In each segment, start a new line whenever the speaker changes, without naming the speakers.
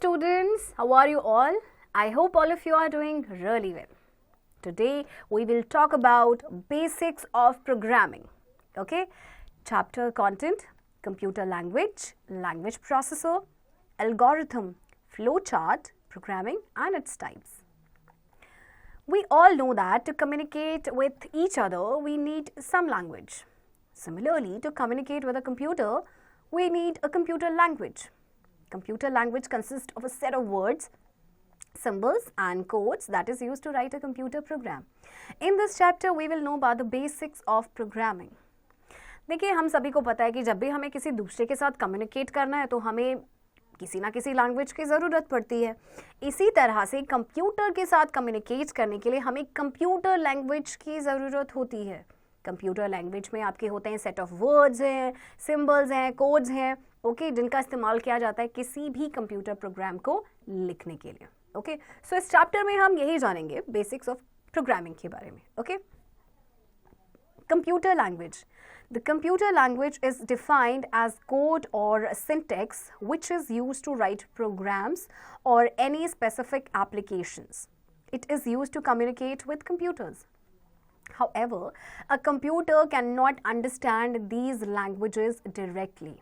students, how are you all? I hope all of you are doing really well. Today we will talk about basics of programming. Okay, chapter content, computer language, language processor, algorithm, flowchart, programming and its types. We all know that to communicate with each other we need some language. Similarly, to communicate with a computer we need a computer language. Computer language consists of a set of words, symbols and codes that is used to write a computer program. In this chapter we will know about the basics of programming. देखिए, हम सभी को पता है कि जब भी हमें किसी दूसरे के साथ कम्युनिकेट करना है तो हमें किसी ना किसी लैंग्वेज की ज़रूरत पड़ती है. इसी तरह से कंप्यूटर के साथ कम्युनिकेट करने के लिए हमें कंप्यूटर लैंग्वेज की ज़रूरत होती है. कंप्यूटर लैंग्वेज में आपके होते हैं सेट ऑफ वर्ड्स हैं, सिंबल्स हैं, कोड्स हैं, ओके, जिनका इस्तेमाल किया जाता है किसी भी कंप्यूटर प्रोग्राम को लिखने के लिए. ओके, सो इस चैप्टर में हम यही जानेंगे बेसिक्स ऑफ प्रोग्रामिंग के बारे में. Okay, computer language. The computer language is defined as code or syntax which is used to write programs or any specific applications. It is used to communicate with computers. However, a computer cannot understand these languages directly.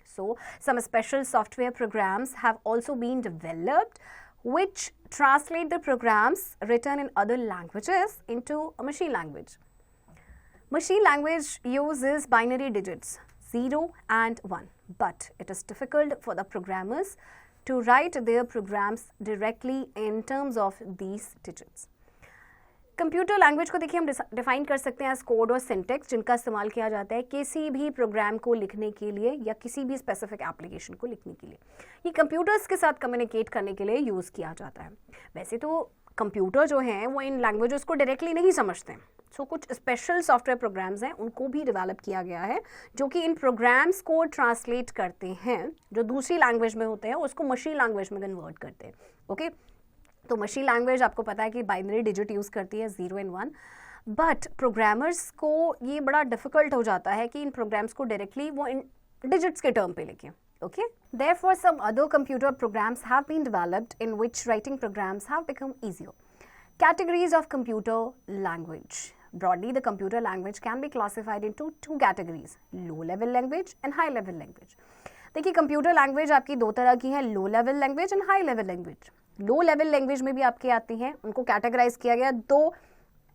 So, some special software programs have also been developed which translate the programs written in other languages into a machine language. Machine language uses binary digits 0 and 1, but it is difficult for the programmers to write their programs directly in terms of these digits. Computer language को देखिए हम define कर सकते हैं as code और syntax जिनका इस्तेमाल किया जाता है किसी भी प्रोग्राम को लिखने के लिए या किसी भी स्पेसिफिक एप्लीकेशन को लिखने के लिए. ये कंप्यूटर्स के साथ कम्युनिकेट करने के लिए यूज़ किया जाता है. वैसे तो कंप्यूटर जो हैं वो इन लैंग्वेजेस को डायरेक्टली नहीं समझते हैं. सो कुछ स्पेशल सॉफ्टवेयर प्रोग्राम्स हैं उनको भी डेवलप किया गया है जो कि इन प्रोग्राम्स को ट्रांसलेट करते हैं, जो दूसरी लैंग्वेज में होते हैं उसको मशीन लैंग्वेज में कन्वर्ट करते हैं. ओके, तो मशीन लैंग्वेज आपको पता है कि बाइनरी डिजिट यूज़ करती है 0 and 1, बट प्रोग्रामर्स को ये बड़ा डिफिकल्ट हो जाता है कि इन प्रोग्राम्स को डायरेक्टली वो इन डिजिट्स के टर्म पे लिखें. Okay, therefore some other computer programs have been developed in which writing programs have become easier. Categories of computer language. Broadly, the computer language can be classified into two categories, low-level language and high-level language. देखिए, computer language आपकी दो तरह की है, लो level language and high level language. Low level language में भी आपके आती हैं, उनको कैटेगराइज किया गया दो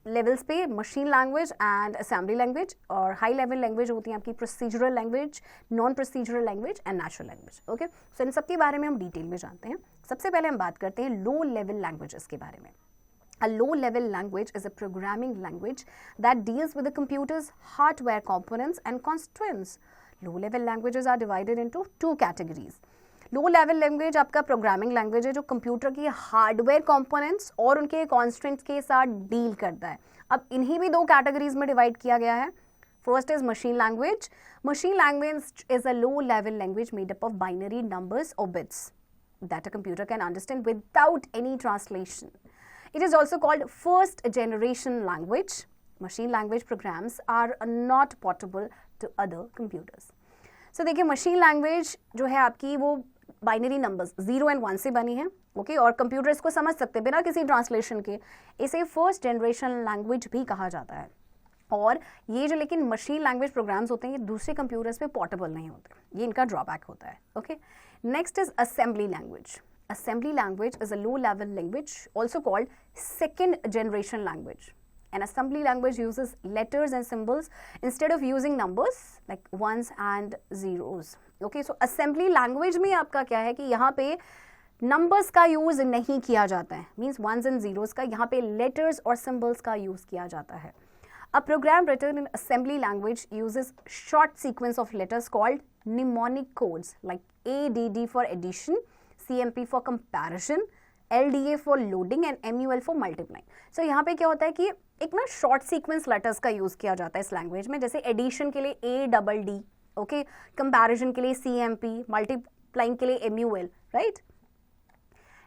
लेवल्स पे, machine language and assembly language. और हाई लेवल लैंग्वेज होती है आपकी procedural language, non procedural language and natural language. Okay, so इन सब के बारे में हम डिटेल में जानते हैं. सबसे पहले हम बात करते हैं लो लेवल लैंग्वेजेस के बारे में. A low-level language is a programming language that deals with the computer's hardware components and constraints. Low-level languages are divided into two categories. Low-level language आपका प्रोग्रामिंग लैंग्वेज है जो कंप्यूटर की hardware components और उनके constraints के साथ deal करता है. अब इन्हीं भी दो कैटेगरीज में डिवाइड किया गया है. First is machine language. Machine language is a low-level language made up of binary numbers or bits that a computer can understand without any translation. It is also called first generation language. Machine language programs are not portable to other computers. So देखिए, machine language जो है आपकी वो binary numbers 0 and 1 से बनी है. Okay, और computer इसको समझ सकते हैं बिना किसी ट्रांसलेशन के. इसे फर्स्ट जनरेशन लैंग्वेज भी कहा जाता है. और ये जो लेकिन मशीन लैंग्वेज प्रोग्राम्स होते हैं ये दूसरे कंप्यूटर्स पे पोर्टेबल नहीं होते, ये इनका ड्रॉबैक होता है. Okay, next is assembly language. Assembly language is a low-level language, also called second-generation language. An assembly language uses letters and symbols instead of using numbers like ones and zeros. Okay, so assembly language में आपका क्या है कि यहाँ पे numbers का use नहीं किया जाता है, means ones and zeros का, यहाँ पे letters और symbols का use किया जाता है. A program written in assembly language uses short sequence of letters called mnemonic codes like ADD for addition, CMP for comparison, LDA for loading and MUL for multiplying. So यहाँ पे क्या होता है कि एक ना शॉर्ट सीक्वेंस लेटर्स का use किया जाता है इस लैंग्वेज में. जैसे एडिशन के लिए ADD, ओके, कंपैरिजन के लिए CMP, मल्टीप्लाइंग के लिए MUL, right.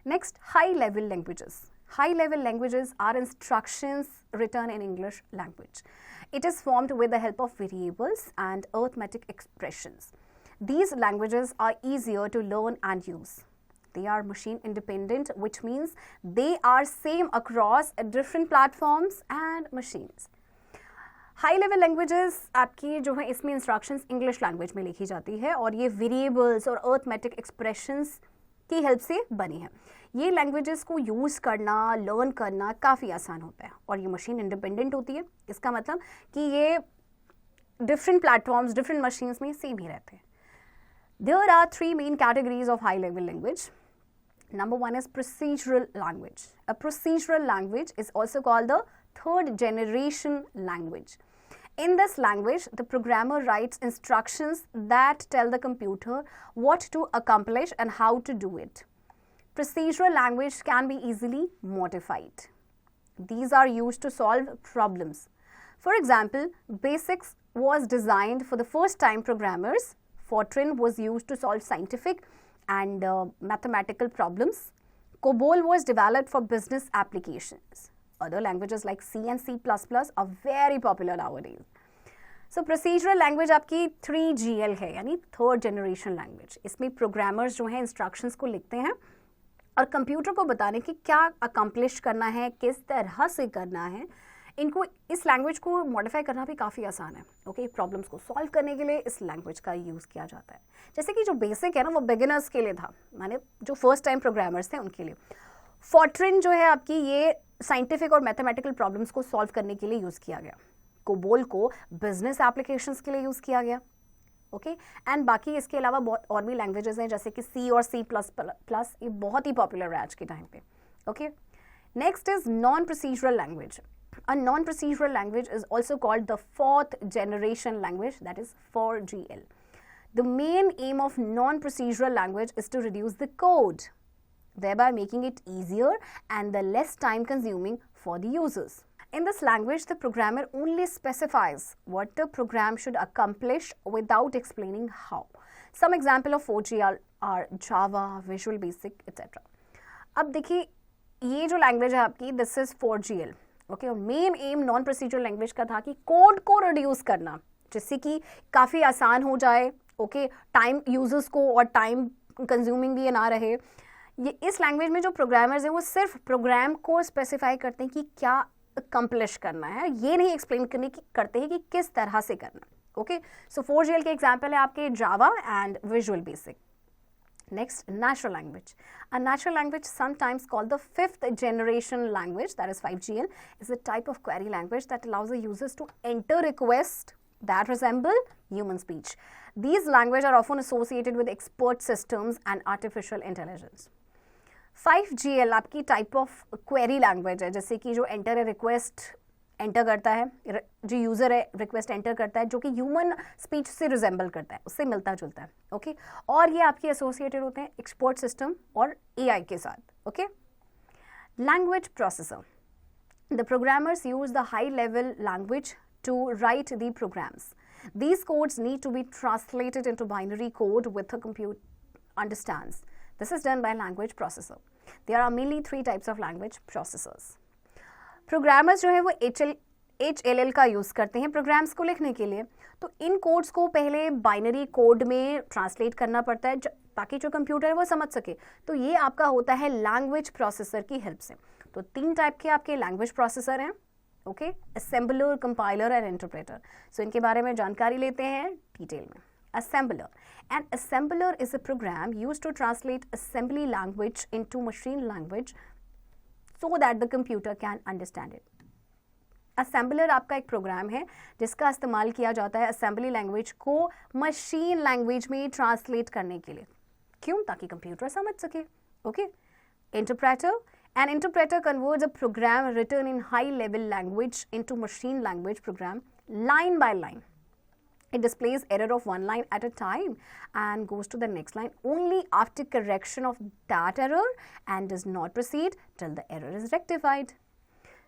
Next, high level languages. High level languages are instructions written in English language. It is formed with the help of variables and arithmetic expressions. These languages are easier to learn and use. They are machine independent, which means they are same across different platforms and machines. High level languages आपकी जो है इसमें instructions English language में लिखी जाती है और ये वेरिएबल्स और अर्थमेटिक एक्सप्रेशंस की हेल्प से बनी है. ये लैंग्वेजेस को यूज़ करना, लर्न करना काफ़ी आसान होता है और ये मशीन इंडिपेंडेंट होती है. इसका मतलब कि ये डिफरेंट प्लेटफॉर्म्स, डिफरेंट मशीन्स में सेम ही रहते हैं. There are 3 main categories of high level language. Number 1 is procedural language. A procedural language is also called the third generation language. In this language, the programmer writes instructions that tell the computer what to accomplish and how to do it. Procedural language can be easily modified. These are used to solve problems. For example, BASIC was designed for the first time programmers. Fortran was used to solve scientific and mathematical problems. COBOL was developed for business applications. Other languages like C and C++ are very popular nowadays. So procedural language आपकी 3GL है, यानी third generation language. इसमें programmers जो हैं instructions को लिखते हैं और कंप्यूटर को बताने कि क्या अकम्प्लिश करना है, किस तरह से करना है. इनको इस लैंग्वेज को मॉडिफाई करना भी काफ़ी आसान है. ओके, प्रॉब्लम्स को सॉल्व करने के लिए इस लैंग्वेज का यूज़ किया जाता है. जैसे कि जो बेसिक है ना वो बिगिनर्स के लिए था, माने जो फर्स्ट टाइम प्रोग्रामर्स थे उनके लिए. फॉर्ट्रन जो है आपकी ये साइंटिफिक और मैथमेटिकल प्रॉब्लम्स को सॉल्व करने के लिए यूज़ किया गया. कोबोल को बिजनेस एप्लीकेशंस के लिए यूज़ किया गया. ओके, एंड बाकी इसके अलावा बहुत और भी लैंग्वेजेस हैं जैसे कि C और C++, ये बहुत ही पॉपुलर है आज के टाइम पे. Okay, next is non procedural language. A non-procedural language is also called the fourth generation language, that is 4GL. The main aim of non-procedural language is to reduce the code, thereby making it easier and the less time consuming for the users. In this language, the programmer only specifies what the program should accomplish without explaining how. Some example of 4GL are Java, Visual Basic, etc. अब देखिए ये जो language है आपकी, this is 4GL. Okay, और main am non procedural language का था कि कोड को रिड्यूस करना, जिससे कि काफ़ी आसान हो जाए. ओके, टाइम यूजर्स को और टाइम कंज्यूमिंग भी ये ना रहे. ये इस लैंग्वेज में जो प्रोग्रामर्स हैं वो सिर्फ प्रोग्राम को स्पेसिफाई करते हैं कि क्या अकम्प्लिश करना है, ये नहीं एक्सप्लेन करते हैं कि किस तरह से करना. ओके, सो 4GL के एग्जाम्पल है आपके Java and visual basic. Next, natural language. A natural language, sometimes called the fifth generation language, that is 5GL, is a type of query language that allows the users to enter requests that resemble human speech. These languages are often associated with expert systems and artificial intelligence. 5GL आपकी type of query language है, जैसे कि जो enter a request enter करता है, जो user है request enter करता है, जो कि ह्यूमन स्पीच से रिजेंबल करता है, उससे मिलता जुलता है. ओके, और ये आपके एसोसिएटेड होते हैं एक्सपर्ट सिस्टम और AI के साथ. Okay, language processor. The programmers use the high level language to write the programs. These codes need to be translated into binary code with a computer understands. This is done by language processor. There are mainly 3 types of language processors. Programmers जो है वो HLL का use करते हैं programmes को लिखने के लिए. तो इन कोड्स को पहले बाइनरी कोड में ट्रांसलेट करना पड़ता है ताकि जो कंप्यूटर है वो समझ सके. तो ये आपका होता है लैंग्वेज प्रोसेसर की हेल्प से. तो 3 टाइप के आपके लैंग्वेज प्रोसेसर हैं. Okay, assembler, compiler and interpreter. So इनके बारे में जानकारी लेते हैं डिटेल में. Assembler. An assembler is a program used to translate assembly language into machine language so that the computer can understand it. Assembler आपका एक प्रोग्राम है जिसका इस्तेमाल किया जाता है असेंबली लैंग्वेज को मशीन लैंग्वेज में ट्रांसलेट करने के लिए. क्यों? ताकि कंप्यूटर समझ सके. Okay, interpreter. An interpreter converts a program written in high level language into machine language program line by line. It displays error of one line at a time and goes to the next line only after correction of that error and does not proceed till the error is rectified.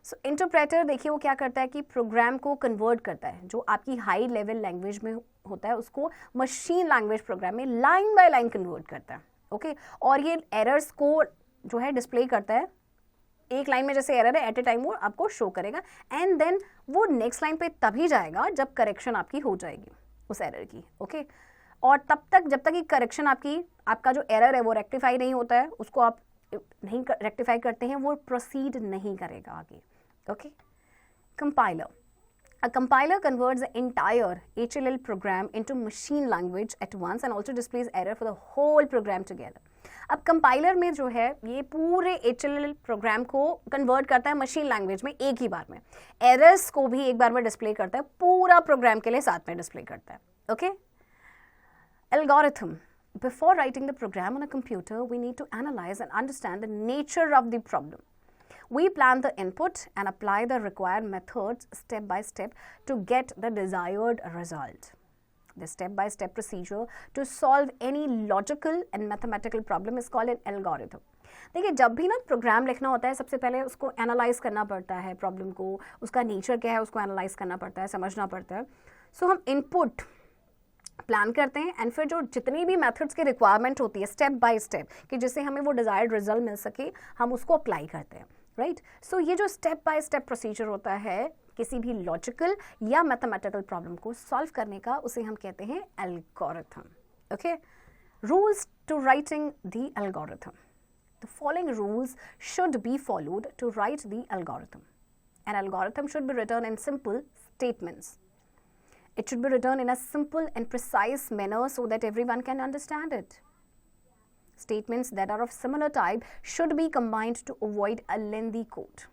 So interpreter देखिए वो क्या करता है कि programme को convert करता है, जो आपकी हाई लेवल लैंग्वेज में होता है उसको मशीन लैंग्वेज प्रोग्राम में लाइन बाय लाइन कन्वर्ट करता है. ओके, और ये एरर्स को जो है डिस्प्ले करता है. एक लाइन में जैसे एरर है एट ए टाइम वो आपको शो करेगा एंड देन वो नेक्स्ट लाइन पे तभी जाएगा जब करेक्शन आपकी हो जाएगी उस एरर की. ओके, और तब तक जब तक ये करेक्शन आपका जो एरर है वो रेक्टिफाई नहीं होता है, उसको आप नहीं रेक्टिफाई करते हैं, वो प्रोसीड नहीं करेगा आगे. Okay. Compiler. A compiler converts the entire HLL program into machine language at once and also displays error for the whole program together. अब कंपाइलर में जो है ये पूरे HLL प्रोग्राम को कन्वर्ट करता है मशीन लैंग्वेज में एक ही बार में, एरर्स को भी एक बार में डिस्प्ले करता है, पूरा प्रोग्राम के लिए साथ में डिस्प्ले करता है. Okay. Algorithm. Before writing the program on a computer, we need to analyze and understand the nature of the problem. We plan the input and apply the required methods step by step to get the desired result. The step-by-step procedure to solve any logical and mathematical problem is called an algorithm. देखिए, जब भी ना programme लिखना होता है सबसे पहले उसको एनालाइज करना पड़ता है, प्रॉब्लम को, उसका नेचर क्या है उसको एनालाइज करना पड़ता है, समझना पड़ता है. सो हम इनपुट प्लान करते हैं एंड फिर जो जितनी भी मेथड्स की रिक्वायरमेंट होती है स्टेप बाय स्टेप कि जिससे हमें वो डिजायर्ड रिजल्ट मिल सके, हम उसको अप्लाई करते हैं. राइट. सो ये जो स्टेप बाय स्टेप प्रोसीजर होता है किसी भी लॉजिकल या मैथमेटिकल प्रॉब्लम को सॉल्व करने का, उसे हम कहते हैं algorithm. Okay. Rules to writing the algorithm. The following rules should be followed to write the algorithm. An algorithm should be written in simple statements. It should be written in a simple and precise manner so that everyone can understand it. Statements that are of similar type should be combined to avoid a lengthy code.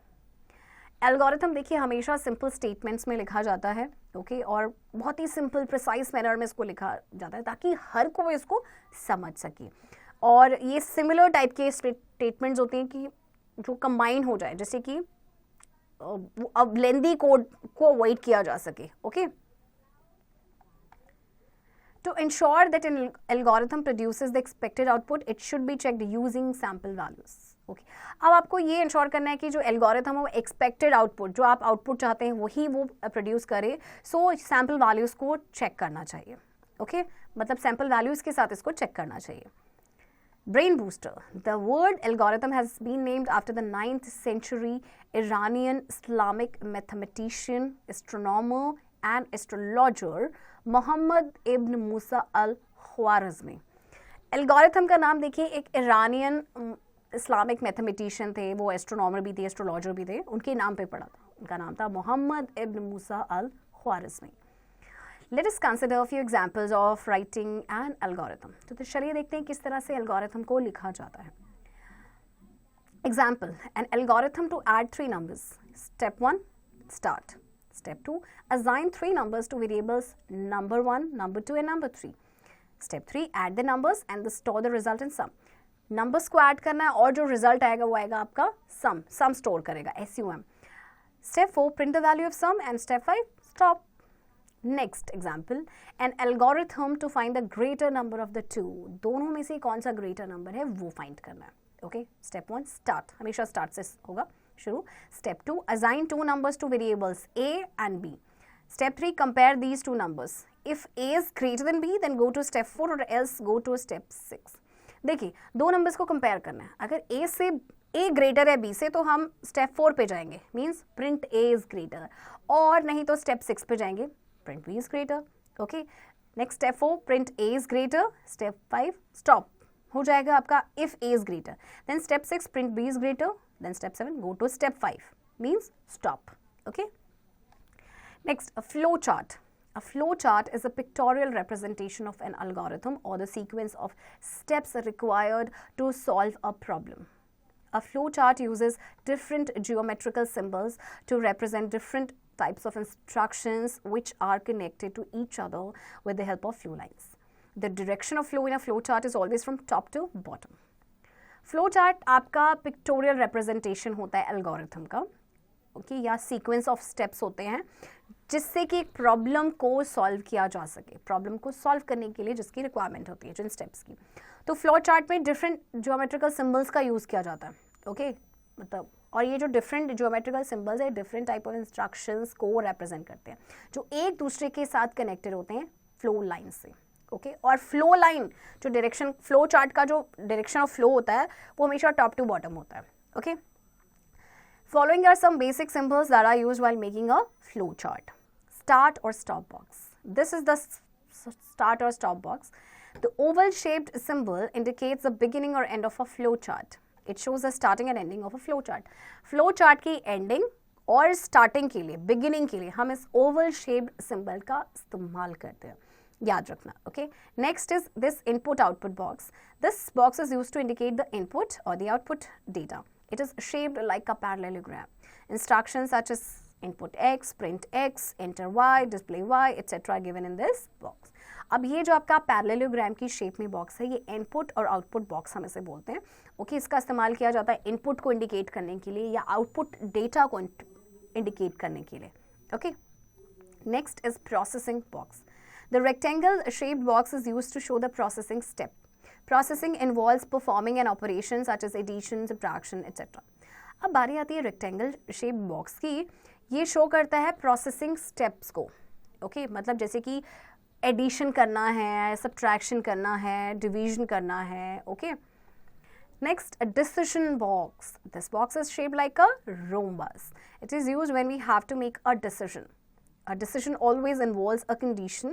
Algorithm देखिए हमेशा simple statements में लिखा जाता है, okay, और बहुत ही simple precise manner में इसको लिखा जाता है ताकि हर कोई इसको समझ सके. और ये similar type के statements होते हैं कि जो combine हो जाए, जैसे कि अब lengthy code को avoid किया जा सके. Okay. To ensure that an algorithm produces the expected output, it should be checked using sample values. Okay. अब आपको ये इंश्योर करना है कि जो एल्गोरिथम है वो एक्सपेक्टेड आउटपुट, जो आप आउटपुट चाहते हैं वही वो प्रोड्यूस करे. सो सैम्पल वैल्यूज़ को चेक करना चाहिए. ओके. मतलब सैम्पल वैल्यूज़ के साथ इसको चेक करना चाहिए. Brain booster. The word algorithm has been named after the 9th century Iranian Islamic mathematician, astronomer and astrologer Muhammad ibn Musa al Khwarizmi. Algorithm का नाम देखिए, एक ईरानियन इस्लामिक मैथमेटिशियन थे, वो एस्ट्रोनॉमर भी थे, एस्ट्रोलॉजर भी थे, उनके नाम पे पड़ा था. उनका नाम था Muhammad ibn Musa al Khwarizmi. Let us consider few examples of writing an algorithm. तो चलिए देखते हैं किस तरह से एल्गोरिथम को लिखा जाता है. Example. An algorithm to add 3 numbers. Step 1 start. Step 2, assign 3 numbers to variables number 1, number 2 and number 3. Step 3, add the numbers and store the result in sum. Numbers को add करना है और जो result आएगा वो आएगा आपका sum store करेगा, SUM. Step 4, print the value of sum and step 5, stop. Next example, an algorithm to find the greater number of the two. दोनों में से कौन सा greater number है वो find करना है. Okay, step 1, start. हमेशा start से होगा शुरू. Step 2, assign 2 numbers to variables A and B. Step 3, compare these 2 numbers. If A is greater than B, then go to step 4 or else go to step 6. देखिए, 2 numbers को compare करना है. अगर A से A greater है B से तो हम step 4 पे जाएंगे, means print A is greater. और नहीं तो step 6 पे जाएंगे, print B is greater. Okay. Next step 4, print A is greater. Step 5, stop. हो जाएगा आपका if A is greater. Then step 6, print B is greater. Then step 7, go to step 5, means stop. Okay. Next, a flow chart. A flow chart is a pictorial representation of an algorithm or the sequence of steps required to solve a problem. A flow chart uses different geometrical symbols to represent different types of instructions which are connected to each other with the help of flow lines. The direction of flow in a flow chart is always from top to bottom. Flow chart आपका pictorial representation होता है algorithm का, okay, या sequence of steps होते हैं जिससे कि एक प्रॉब्लम को सॉल्व किया जा सके, प्रॉब्लम को सॉल्व करने के लिए जिसकी रिक्वायरमेंट होती है जिन स्टेप्स की. तो फ्लो चार्ट में डिफरेंट ज्योमेट्रिकल सिंबल्स का यूज़ किया जाता है. ओके, मतलब और ये जो डिफरेंट ज्योमेट्रिकल सिंबल्स है डिफरेंट टाइप ऑफ इंस्ट्रक्शंस को रिप्रेजेंट करते हैं जो एक दूसरे के साथ कनेक्टेड होते हैं फ्लो लाइन से. ओके, और फ्लो लाइन जो डायरेक्शन, फ्लो चार्ट का जो डायरेक्शन ऑफ फ्लो होता है वो हमेशा टॉप टू बॉटम होता है. Okay. Following are some basic symbols that are used while making a flow chart. Start or stop box. This is the start or stop box. The oval shaped symbol indicates the beginning or end of a flow chart. It shows the starting and ending of a flow chart. Flow chart की ending और starting के लिए, beginning के लिए हम इस oval shaped symbol का इस्तेमाल करते हैं, याद रखना. Okay. Next is this input output box. This box is used to indicate the input or the output data. It is shaped like a parallelogram. Instructions such as input X, print X, enter Y, display Y, etc. are given in this box. अब ये जो आपका parallelogram की shape में box है, ये input और output box हम इसे बोलते हैं. ओके, इसका इस्तेमाल किया जाता है इनपुट को इंडिकेट करने के लिए या आउटपुट डेटा को इंडिकेट करने के लिए. Okay, next is processing box. The rectangle shaped box is used to show the processing step. Processing involves performing an operation such as addition, subtraction, etc. अब बारी आती है रेक्टेंगल शेप बॉक्स की. ये शो करता है प्रोसेसिंग स्टेप्स को. Okay, मतलब जैसे कि एडिशन करना है, सब्ट्रैक्शन करना है, डिवीजन करना है. Okay, next, decision box. This box is shaped like a rhombus. It is used when we have to make a decision. A decision always involves a condition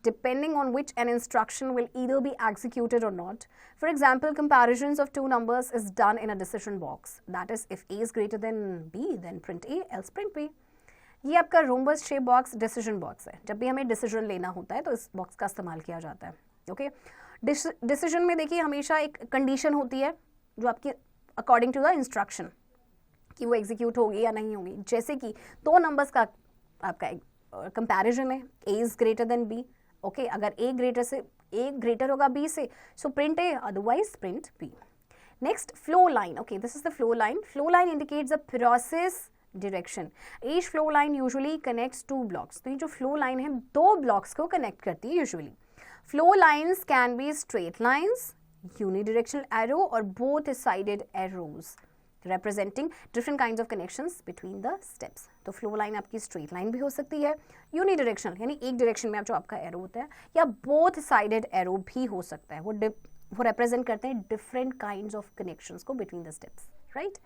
depending on which an instruction will either be executed or not. For example, comparisons of two numbers is done in a decision box. That is, if A is greater than B, then print A, else print B. ये आपका rhombus shape box decision box है. जब भी हमें decision लेना होता है तो इस box का इस्तेमाल किया जाता है. Okay? Decision में देखिए हमेशा एक condition होती है जो आपकी according to the instruction कि वो execute होगी या नहीं होगी. जैसे कि दो numbers का आपका एक कंपैरिजन है, A is greater than B. Okay, अगर A ग्रेटर होगा B से, so print A, otherwise print B. Next, flow line. Okay, this is the flow line. Flow line indicates the process direction. Each flow line usually connects two blocks. तो ये जो flow line है दो blocks को connect करती है usually. Flow lines can be straight lines, unidirectional arrow और both sided arrows representing different kinds of connections between the steps. तो फ्लो लाइन आपकी स्ट्रेट लाइन भी हो सकती है, यूनिडायरेक्शनल यानी एक डायरेक्शन में आप जो आपका एरो होता है, या बोथ साइडेड एरो भी हो सकता है. वो रिप्रेजेंट करते हैं डिफरेंट काइंड्स ऑफ कनेक्शंस को between the steps. Right.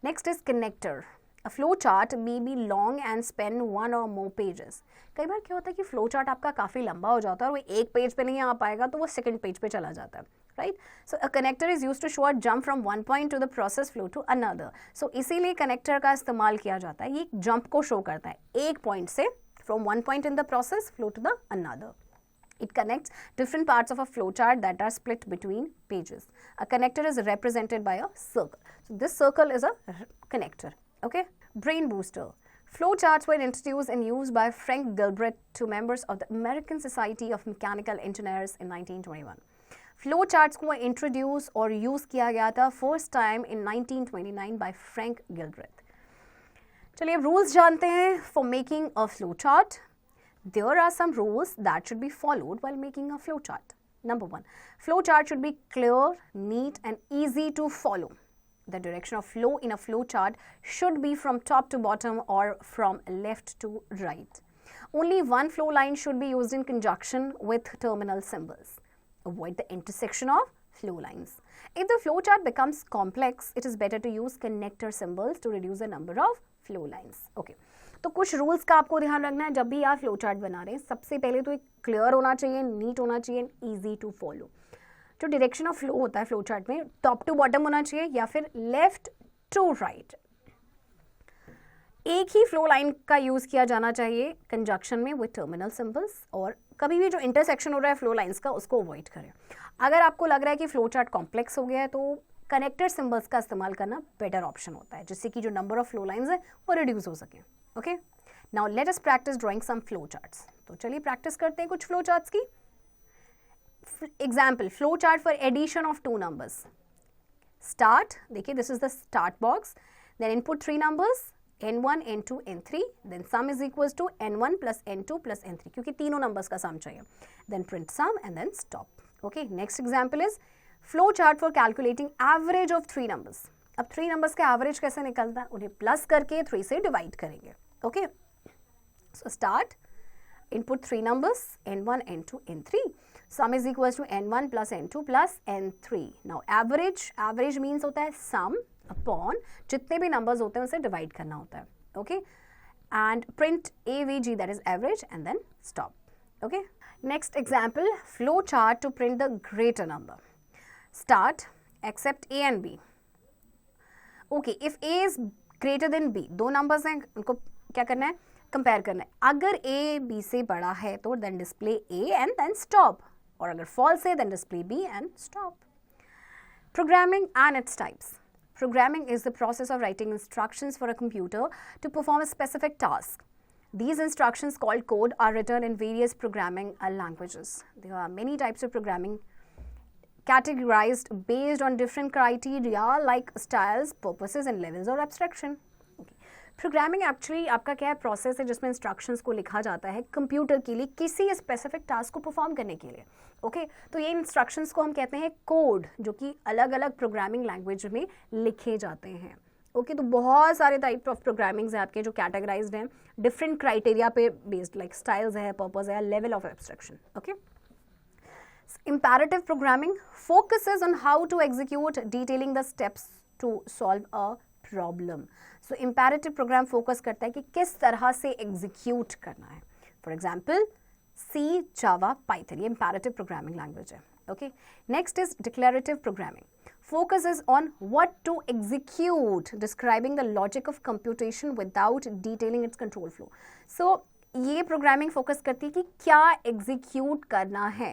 Next is connector. A flow chart may be long and span one or more pages. कई बार क्या होता है कि फ्लो चार्ट आपका काफ़ी लंबा हो जाता है और वो एक पेज पे नहीं आ पाएगा तो वो सेकंड पेज पे चला जाता है. Right. So a connector is used to show a jump from one point to the process flow to another. So इसीलिए कनेक्टर का इस्तेमाल किया जाता है. ये जंप को शो करता है एक पॉइंट से, from one point in the process flow to the another. It connects different parts of a flowchart that are split between pages. A connector is represented by a circle. So this circle is a connector. Okay. Brain booster. Flowcharts were introduced and used by Frank Gilbreth to members of the American Society of Mechanical Engineers in 1921. Flowcharts को introduce और use किया गया था first time in 1929 by Frank Gilbreth. चलिए अब rules जानते हैं for making a flowchart. There are some rules that should be followed while making a flowchart. Number 1, flowchart should be clear, neat and easy to follow. The direction of flow in a flowchart should be from top to bottom or from left to right. Only one flow line should be used in conjunction with terminal symbols. Avoid the intersection of flow lines. If the flowchart becomes complex, it is better to use connector symbols to reduce the number of flow lines. Okay. तो कुछ rules का आपको ध्यान रखना है जब भी आप फ्लो चार्ट बना रहे हैं. सबसे पहले तो एक क्लियर होना चाहिए, नीट होना चाहिए, ईजी टू फॉलो. जो डायरेक्शन ऑफ फ्लो होता है फ्लो चार्ट में टॉप टू बॉटम होना चाहिए या फिर लेफ्ट टू राइट. एक ही फ्लो लाइन का यूज किया जाना चाहिए कंजक्शन में विद टर्मिनल सिंबल्स, और कभी भी जो इंटरसेक्शन हो रहा है फ्लो लाइंस का उसको अवॉइड करें. अगर आपको लग रहा है कि फ्लो चार्ट कॉम्प्लेक्स हो गया है तो कनेक्टर सिंबल्स का इस्तेमाल करना बेटर ऑप्शन होता है, जिससे कि जो नंबर ऑफ फ्लो लाइंस है वो रिड्यूस हो सके. Okay, now let us practise drawing some flow charts. तो चलिए प्रैक्टिस करते हैं कुछ फ्लो चार्ट्स की. Example, flow chart for addition of two numbers. Start, देखिए this is the start box. Then input three numbers n1, n2, n3. Then sum is equals to n1 plus n2 plus n3, क्योंकि तीनों numbers का sum चाहिए. Then print sum and then stop. Okay, next example is flow chart for calculating average of three numbers. अब three numbers का average कैसे निकलता है, उन्हें प्लस करके 3 से डिवाइड करेंगे. Okay, so start, input three numbers n1, n2, n3. Sum is equals to n1 plus n2 plus n3. Now average means होता है सम अपॉन जितने भी नंबर्स होते हैं उसे डिवाइड करना होता है. Okay, and print avg, that is average, and then stop. Okay. Next example, flow chart to print the greater number. Start, accept A and B. Okay, if A is greater than B, दो numbers हैं, उनको क्या करना है, compare करना है. अगर A B से बड़ा है तो then display A and then stop. और अगर false है then display B and stop. Programming and its types. Programming is the process of writing instructions for a computer to perform a specific task. These instructions called code are written in various programming languages. There are many types of programming categorized based on different criteria like styles, purposes and levels of abstraction. Okay. Programming actually आपका क्या है, process है जिसमें instructions को लिखा जाता है computer के लिए किसी स्पेसिफिक टास्क को परफॉर्म करने के लिए. ओके तो ये इंस्ट्रक्शंस को हम कहते हैं कोड, जो कि अलग अलग प्रोग्रामिंग लैंग्वेज में लिखे जाते हैं. ओके तो बहुत सारे टाइप ऑफ प्रोग्रामिंग्स हैं आपके जो कैटेगराइज्ड हैं डिफरेंट क्राइटेरिया पे बेस्ड, लाइक स्टाइल्स है, पर्पस है, level of abstraction. Okay. Imperative programming focuses on how to execute, detailing the steps to solve a problem. So imperative program focus करता है कि किस तरह से execute करना है. For example, C, Java, Python, ये imperative programming language है. Okay. Next is declarative programming. Focuses on what to execute, describing the logic of computation without detailing its control flow. So ये programming focus करती है कि क्या execute करना है,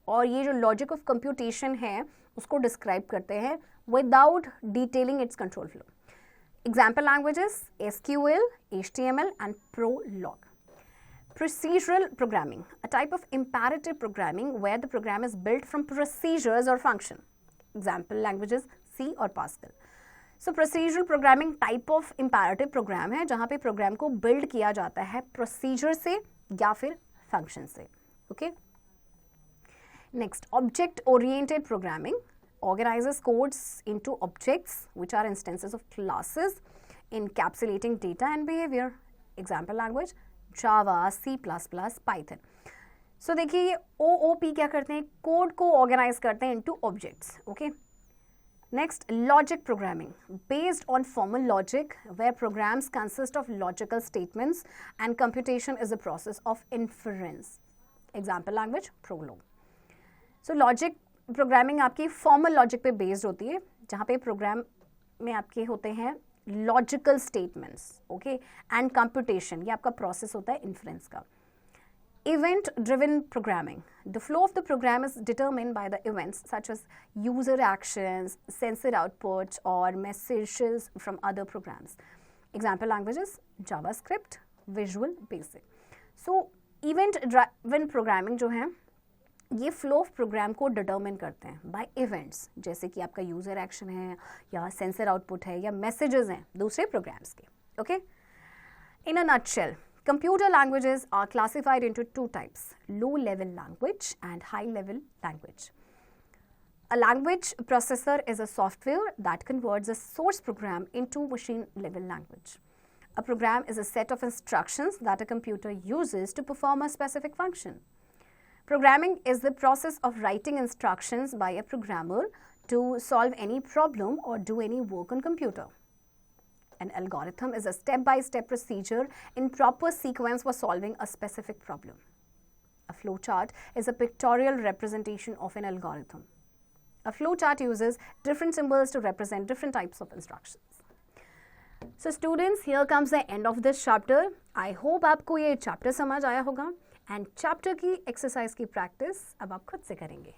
और ये जो लॉजिक ऑफ कंप्यूटेशन है उसको डिस्क्राइब करते हैं without detailing it's control flow. Example languages SQL, HTML and Prolog. Procedural programming, a type of imperative programming where the program is built from procedures or function. Example languages C और Pascal. So procedural programming type of imperative program है जहाँ पे programme को build किया जाता है procedure से या फिर फंक्शन से. Okay. Next, object-oriented programming organizes codes into objects which are instances of classes encapsulating data and behavior. Example language Java, C++, Python. So देखिए ये OOP क्या करते हैं, कोड को ऑर्गेनाइज करते हैं into objects. Okay. Next, logic programming based on formal logic where programs consist of logical statements and computation is the process of inference. Example language Prolog. So logic programming आपकी formal logic पे based होती है जहाँ पे program में आपके होते हैं logical statements. Okay and computation, ये आपका प्रोसेस होता है इन्फ्रेंस का. Event driven programming, the flow of the program is determined by the events such as user actions, sensor outputs और messages from other programs. Example languages JavaScript, Visual Basic. So event driven programming जो है ये flow of programme को determine करते हैं bye events, जैसे कि आपका यूजर एक्शन है या सेंसर आउटपुट है या मैसेजेस हैं दूसरे प्रोग्राम्स के. Okay. In a nutshell, computer languages are classified into two types, low level language and high level language. A language processor is a software that converts a source program into machine level language. A program is a set of instructions that a computer uses to perform a specific function. Programming is the process of writing instructions by a programmer to solve any problem or do any work on computer. An algorithm is a step-by-step procedure in proper sequence for solving a specific problem. A flowchart is a pictorial representation of an algorithm. A flowchart uses different symbols to represent different types of instructions. So students, here comes the end of this chapter. I hope आपको ये chapter समझ आया होगा. And chapter की exercise की practice अब आप खुद से करेंगे.